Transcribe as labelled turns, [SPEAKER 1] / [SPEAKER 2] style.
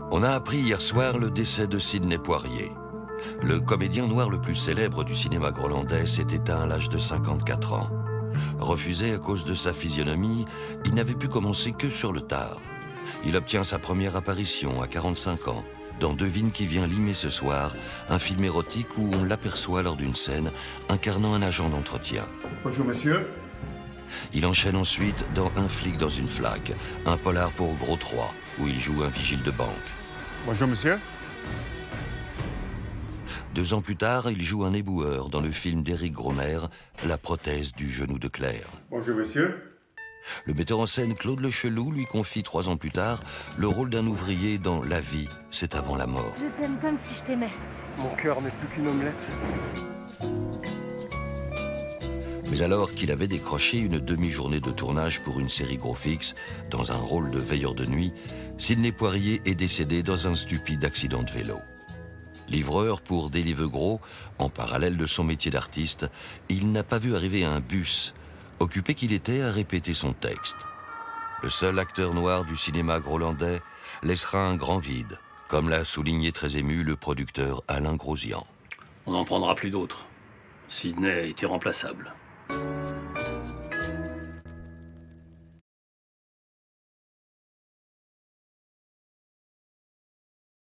[SPEAKER 1] On a appris hier soir le décès de Sidney Poirier. Le comédien noir le plus célèbre du cinéma grolandais s'est éteint à l'âge de 54 ans. Refusé à cause de sa physionomie, il n'avait pu commencer que sur le tard. Il obtient sa première apparition à 45 ans dans Devine qui vient limer ce soir, un film érotique où on l'aperçoit lors d'une scène incarnant un agent d'entretien.
[SPEAKER 2] Bonjour monsieur.
[SPEAKER 1] Il enchaîne ensuite dans Un flic dans une flaque, un polar pour Gros 3, où il joue un vigile de banque.
[SPEAKER 2] Bonjour monsieur.
[SPEAKER 1] 2 ans plus tard, il joue un éboueur dans le film d'Éric Gromer, La prothèse du genou de Claire.
[SPEAKER 2] Bonjour monsieur.
[SPEAKER 1] Le metteur en scène Claude Lecheloux lui confie 3 ans plus tard le rôle d'un ouvrier dans La vie, c'est avant la mort.
[SPEAKER 3] Je t'aime comme si je t'aimais.
[SPEAKER 4] Mon cœur n'est plus qu'une omelette.
[SPEAKER 1] Mais alors qu'il avait décroché une demi-journée de tournage pour une série gros fixe, dans un rôle de veilleur de nuit, Sidney Poirier est décédé dans un stupide accident de vélo. Livreur pour Deliveroo, en parallèle de son métier d'artiste, il n'a pas vu arriver un bus, occupé qu'il était à répéter son texte. Le seul acteur noir du cinéma grolandais laissera un grand vide, comme l'a souligné très ému le producteur Alain Grosjean.
[SPEAKER 5] On n'en prendra plus d'autres. Sidney est irremplaçable.